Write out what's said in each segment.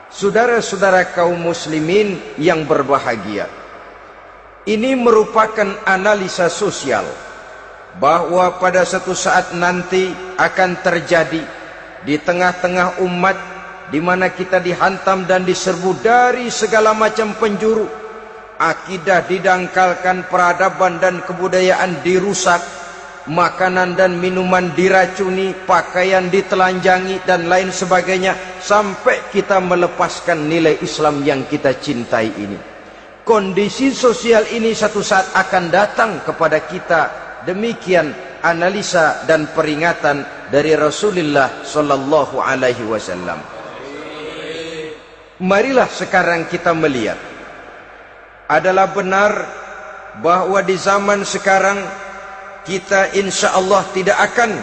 Saudara-saudara kaum muslimin yang berbahagia, ini merupakan analisa sosial bahwa pada suatu saat nanti akan terjadi di tengah-tengah umat di mana kita dihantam dan diserbu dari segala macam penjuru. Akidah didangkalkan, peradaban dan kebudayaan dirusak, makanan dan minuman diracuni, pakaian ditelanjangi dan lain sebagainya, sampai kita melepaskan nilai Islam yang kita cintai ini. Kondisi sosial ini satu saat akan datang kepada kita. Demikian analisa dan peringatan dari Rasulullah sallallahu alaihi wasallam. Marilah sekarang kita melihat, adalah benar bahwa di zaman sekarang kita insya Allah tidak akan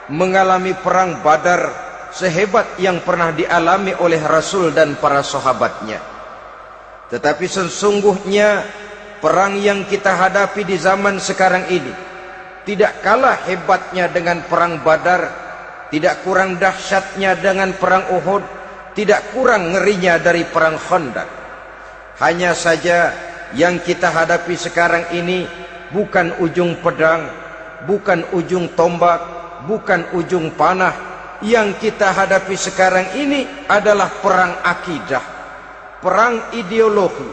mengalami perang Badar sehebat yang pernah dialami oleh Rasul dan para sahabatnya. Tetapi sesungguhnya perang yang kita hadapi di zaman sekarang ini tidak kalah hebatnya dengan perang Badar, tidak kurang dahsyatnya dengan perang Uhud, tidak kurang ngerinya dari perang Khandaq. Hanya saja yang kita hadapi sekarang ini bukan ujung pedang, bukan ujung tombak, bukan ujung panah. Yang kita hadapi sekarang ini adalah perang akidah, perang ideologi,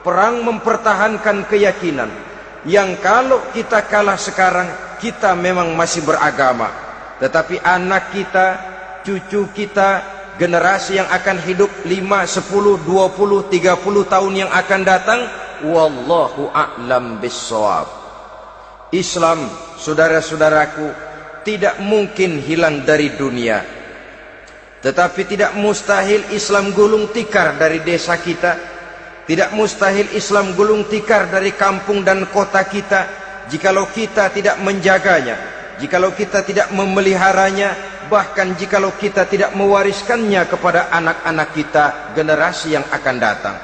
perang mempertahankan keyakinan. Yang kalau kita kalah sekarang, kita memang masih beragama, tetapi anak kita, cucu kita, generasi yang akan hidup 5, 10, 20, 30 tahun yang akan datang, wallahu a'lam bissawab. Islam, saudara-saudaraku, tidak mungkin hilang dari dunia. Tetapi tidak mustahil Islam gulung tikar dari desa kita. Tidak mustahil Islam gulung tikar dari kampung dan kota kita, jikalau kita tidak menjaganya, jikalau kita tidak memeliharanya, bahkan jikalau kita tidak mewariskannya kepada anak-anak kita, generasi yang akan datang.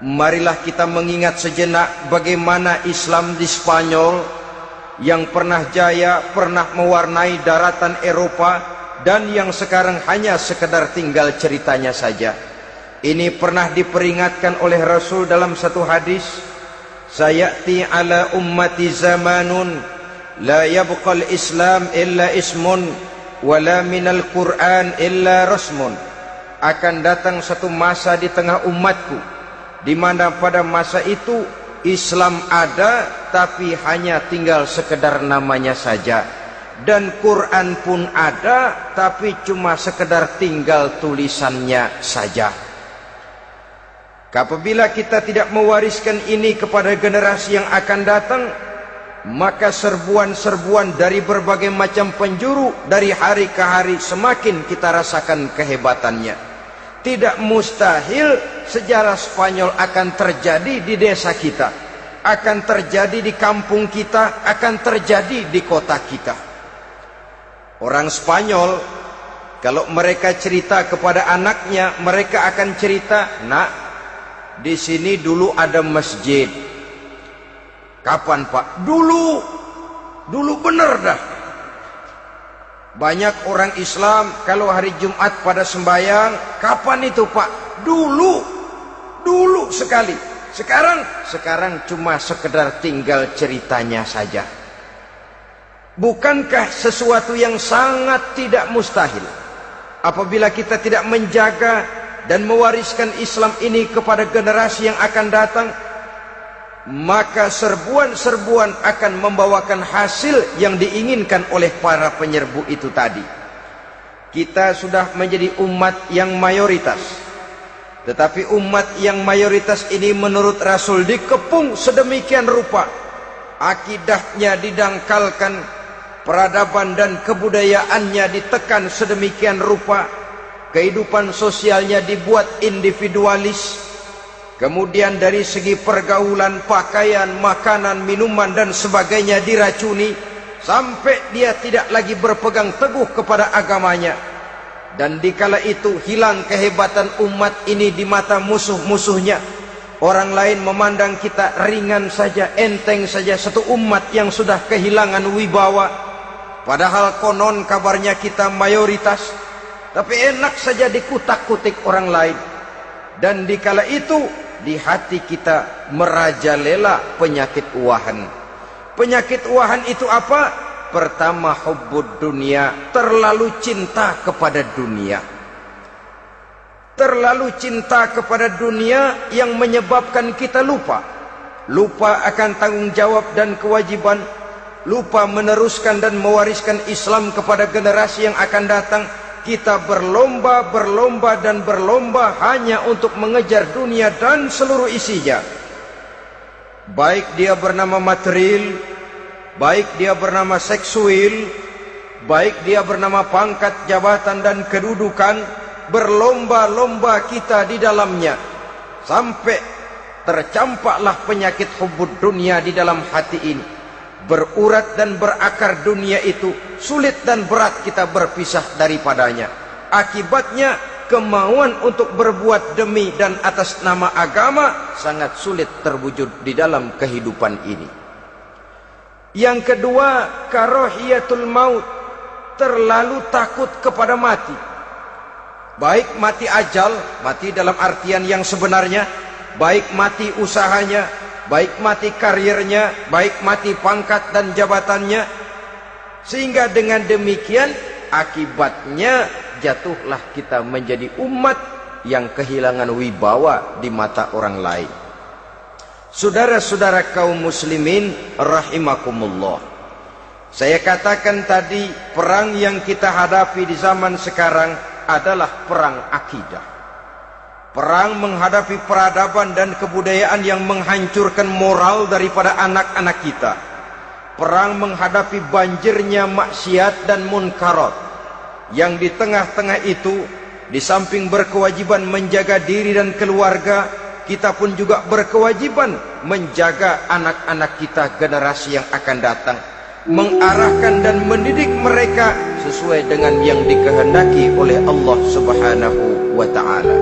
Marilah kita mengingat sejenak bagaimana Islam di Spanyol yang pernah jaya, pernah mewarnai daratan Eropa, dan yang sekarang hanya sekedar tinggal ceritanya saja. Ini pernah diperingatkan oleh Rasul dalam satu hadis, sayati ala ummati zamanun la yabqal Islam illa ismun wala minal Quran illa rasmun. Akan datang satu masa di tengah umatku di mana pada masa itu Islam ada tapi hanya tinggal sekedar namanya saja, dan Quran pun ada tapi cuma sekedar tinggal tulisannya saja. Apabila kita tidak mewariskan ini kepada generasi yang akan datang, maka serbuan-serbuan dari berbagai macam penjuru dari hari ke hari semakin kita rasakan kehebatannya. Tidak mustahil sejarah Spanyol akan terjadi di desa kita, akan terjadi di kampung kita, akan terjadi di kota kita. Orang Spanyol kalau mereka cerita kepada anaknya, mereka akan cerita, "Nak, di sini dulu ada masjid." Kapan, Pak? Dulu bener dah. Banyak orang Islam kalau hari Jumat pada sembahyang, kapan itu, Pak? Dulu sekali. Sekarang cuma sekedar tinggal ceritanya saja. Bukankah sesuatu yang sangat tidak mustahil apabila kita tidak menjaga dan mewariskan Islam ini kepada generasi yang akan datang, maka serbuan-serbuan akan membawakan hasil yang diinginkan oleh para penyerbu itu tadi. Kita sudah menjadi umat yang mayoritas, tetapi umat yang mayoritas ini menurut Rasul dikepung sedemikian rupa, akidahnya didangkalkan, peradaban dan kebudayaannya ditekan sedemikian rupa, kehidupan sosialnya dibuat individualis, kemudian dari segi pergaulan, pakaian, makanan, minuman dan sebagainya diracuni, sampai dia tidak lagi berpegang teguh kepada agamanya. Dan dikala itu hilang kehebatan umat ini di mata musuh-musuhnya. Orang lain memandang kita ringan saja, enteng saja, satu umat yang sudah kehilangan wibawa. Padahal konon kabarnya kita mayoritas. tapi enak saja dikutak-kutik orang lain. Dan dikala itu di hati kita merajalela penyakit uahan. Penyakit uahan itu apa? Pertama, hubbud dunia, terlalu cinta kepada dunia. Terlalu cinta kepada dunia yang menyebabkan kita lupa akan tanggung jawab dan kewajiban, lupa meneruskan dan mewariskan Islam kepada generasi yang akan datang. Kita berlomba hanya untuk mengejar dunia dan seluruh isinya. Baik dia bernama material, baik dia bernama seksual, baik dia bernama pangkat, jabatan dan kedudukan, berlomba-lomba kita di dalamnya. Sampai tercampaklah penyakit hubbud dunia di dalam hati ini. Berurat dan berakar dunia itu, sulit dan berat kita berpisah daripadanya. Akibatnya kemauan untuk berbuat demi dan atas nama agama sangat sulit terwujud di dalam kehidupan ini. Yang kedua, karahiyatul maut, terlalu takut kepada mati. Baik mati ajal, mati dalam artian yang sebenarnya, baik mati usahanya, baik mati karirnya, baik mati pangkat dan jabatannya. Sehingga dengan demikian akibatnya jatuhlah kita menjadi umat yang kehilangan wibawa di mata orang lain. Saudara-saudara kaum muslimin rahimakumullah, saya katakan tadi, perang yang kita hadapi di zaman sekarang adalah perang akidah. Perang menghadapi peradaban dan kebudayaan yang menghancurkan moral daripada anak-anak kita. Perang menghadapi banjirnya maksiat dan munkarat. Yang di tengah-tengah itu, di samping berkewajiban menjaga diri dan keluarga, kita pun juga berkewajiban menjaga anak-anak kita, generasi yang akan datang. Mengarahkan dan mendidik mereka sesuai dengan yang dikehendaki oleh Allah Subhanahu wa ta'ala.